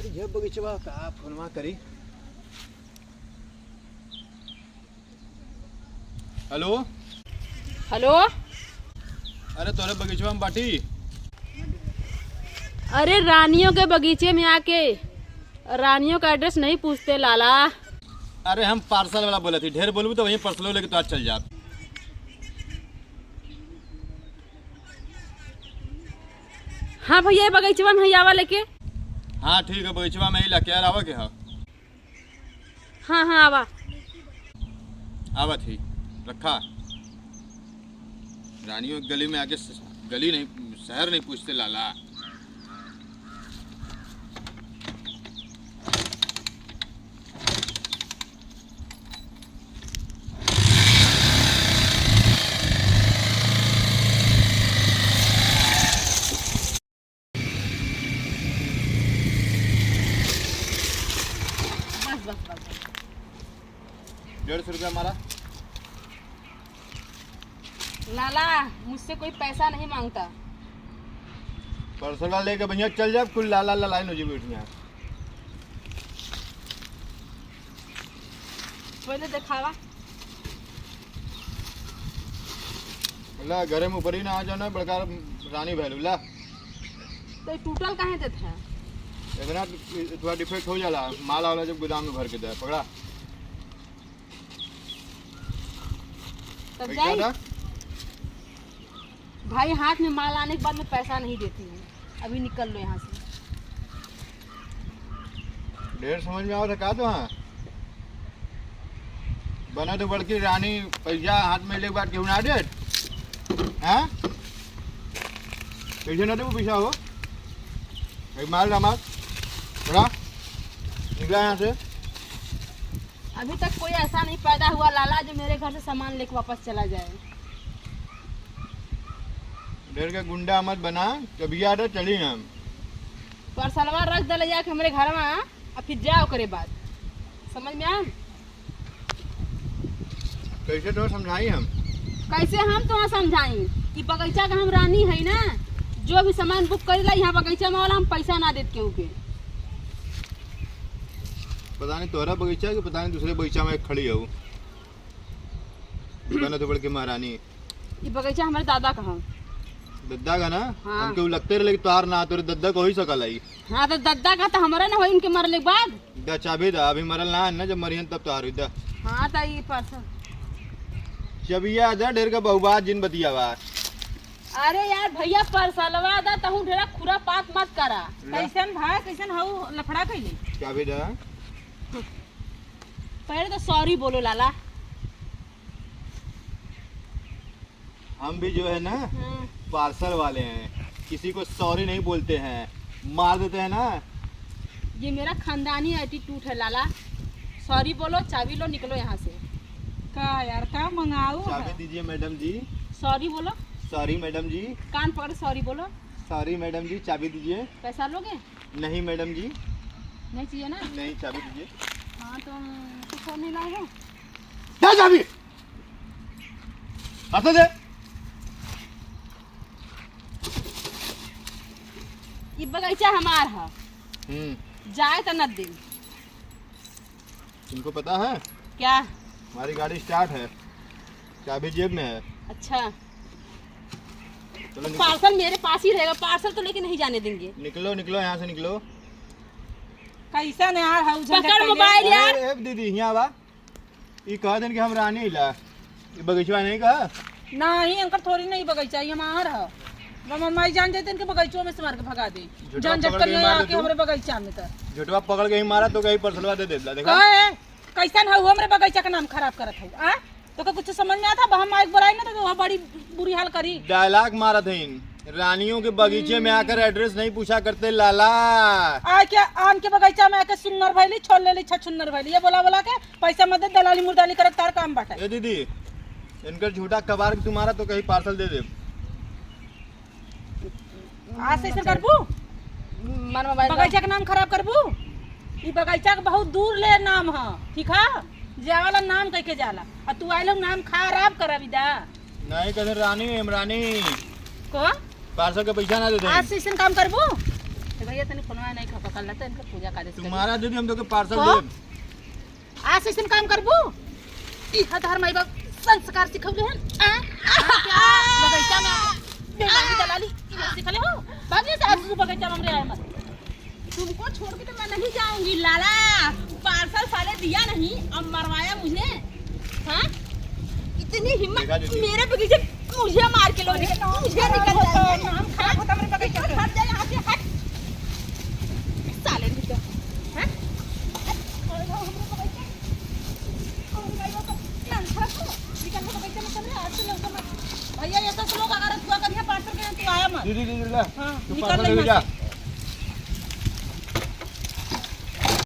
अरे जब बगीचवा का फोनवा करी। Hello hello. अरे तोरे बगीचवा में बाटी। अरे रानियों के बगीचे में आके रानियों का एड्रेस नहीं पूछते लाला। अरे हम पार्सल वाला बोले थे, ढेर बोलबू तो वहीं पार्सल लेके तो आज चल जा। हाँ भैया ये बगीचवा में आवा लेके। हाँ ठीक है, बगीचवा में ही लगे यार, आवा के हाँ। हाँ हाँ आवा। आवा थी रखा। रानियों की गली में आके गली नहीं शहर नहीं पूछते लाला। बस बस बस बस। 150 रुपया हमारा। लाला मुझसे कोई पैसा नहीं मांगता। पार्सल वाला लेके भैया चल जा, कुल लाला लाइन हो जी बैठिया। पहले दिखावा। ला घरे में ऊपर ही ना आ जाना, बड़का रानी भैलू ला। तो ये टूटल कहाँ देते हैं? इतना थोड़ा डिफेक्ट हो जाला माल वाला जब गोदाम में भर के दे पकड़ा। तब पैसा जाई ना भाई, हाथ में माल आने के बाद में पैसा नहीं देती हूँ। अभी निकल लो यहाँ से। ढेर समझ में आओ था का तो। हाँ बना तो बड़की रानी, पैसा हाथ में ले के बाद क्यों ना दे। हाँ पैसे ना दे वो पैसा हो एक माल माल बड़ा निकला यहाँ से। अभी तक कोई ऐसा नहीं पैदा हुआ लाला जो मेरे घर से सामान लेके वापस चला जाए। ढेर का गुंडा मत बना, कभी आ चली हम। पर सलवार रख दे जाके हमारे घर में और फिर जाओ करे बाद। समझ में आया? कैसे तो समझाई हम। कैसे हम तो समझाई कि बगीचा का हम रानी है ना, जो भी सामान बुक करेला यहाँ बगीचा में वाला हम पैसा ना देते केहू के। पता नहीं तोहरा बगीचा कि पता नहीं दूसरे बगीचा में खड़ी है वो। बना तो बड़की महारानी। ये बगीचा हमारे दादा का है। दद्दा का ना। हाँ। हमके वो लगते रहे लेकिन तार ना तोरे दद्दा को ही सकल आई। हाँ तो दादा का तो हमारा ना हो, इनके मरने के बाद। दा चाबी दा, अभी मरल ना है ना, जब मरियन तब तार हुई दा। हाँ तो ये परसों। चबिया दा ढेर का बहुबात जिन बतिया बा। अरे यार भैया परसलवा दा तहु ढेरा खुरा पात मत करा। कैसन भाई कैसन हऊ लफड़ा कैले? चाबी दा। पहले तो सॉरी बोलो लाला। हम भी जो है ना पार्सल वाले हैं, किसी को सॉरी नहीं बोलते हैं, मार देते हैं ना। ये मेरा खानदानी एटीट्यूड है लाला। सॉरी बोलो, चाबी लो, निकलो यहाँ से। का यार का मंगाऊ चाबी दीजिए मैडम जी। सॉरी बोलो। सॉरी मैडम जी। कान पकड़ सॉरी बोलो। सॉरी मैडम जी, चाबी दीजिए। पैसा लोगे? नहीं मैडम जी। नहीं चाहिए ना? नहीं, चाबी दीजिए। हाँ तो फोन नहीं लाओगे? दे चाबी। हाथ दे। ये बगीचा हमार है, जाए तो न दे। तुमको पता है क्या? हमारी गाड़ी स्टार्ट है, चाबी जेब में है। अच्छा चलो निकलो। पार्सल मेरे पास ही रहेगा, पार्सल तो लेके नहीं जाने देंगे। निकलो निकलो यहाँ से निकलो। कैसन यार हऊ पकड़ मोबाइल यार। अरे दीदी यहाँ बा। ये कह देन कि हम रानी ला, ये बगीचवा नहीं कहा। नहीं अंकर थोड़ी नहीं बगीचा ये हमार है। मम्मा जान जाते इनके बगीचों में से मार के भगा दे। जान जब कर आके हमरे बगीचा में तो झुटवा पकड़ के ही मारा तो कहीं परसलवा दे देला। देखा कहे कैसन हऊ हमरे बगीचा का नाम खराब करत हऊ। आ तो का कुछ समझ में आता? हम माइक बुराई ना तो वह बड़ी बुरी हाल करी। डायलॉग मारा थे इन रानियों के बगीचे में आकर एड्रेस नहीं पूछा करते लाला। आ क्या आम के बगीचा में आके सुन्नर भैली छोड़ लेली छुन्नर भैली, ये बोला बोला के पैसा मत दे, दलाली मुर्दाली करत तार काम बाटे। ए दीदी इनकर झूठा कबार के तुम्हारा तो कहीं पार्सल दे दे। आज से ऐसे करबू मन मोबाइल बगीचा का नाम खराब करबू। ई बगीचा का बहुत दूर ले नाम है, ठीक है? जावाला नाम कह के जाला और तू आइलो नाम खराब कराबी दा। नहीं कहते रानी इमरानी को पार्सल का पैसा ना दे दे। आज से ऐसे काम करबू भैया तनी फोनवा नहीं खपा कर लेते इनका पूजा करे से तुम्हारा दीदी हम तो के पार्सल हाँ? दे आज से काम करबू ई हथार माई बाप संस्कार सिखौले हैं क्या बगीचा में बेमानी दलाली ई सिखले हो बाकी से आज बगीचा में हमरे आए मत तुमको छोड़ के तो मैं नहीं जाऊंगी लाला। पार्सल साले दिया नहीं अब मरवाया मुझे। हाँ इतनी हिम्मत देखा दीदी। मेरे बगीचे मुझे मार के लोगे मुझे निकल जाएंगे। हम खराब होता मेरे बगीचा से हट जा यहाँ से हट साले निकल। हाँ भैया ये तो लोग अगर तू अगर पार्सल के तू आया मत दीदी दीदी ला हाँ, तू निकल पार्सल ले ले यहाँ जा।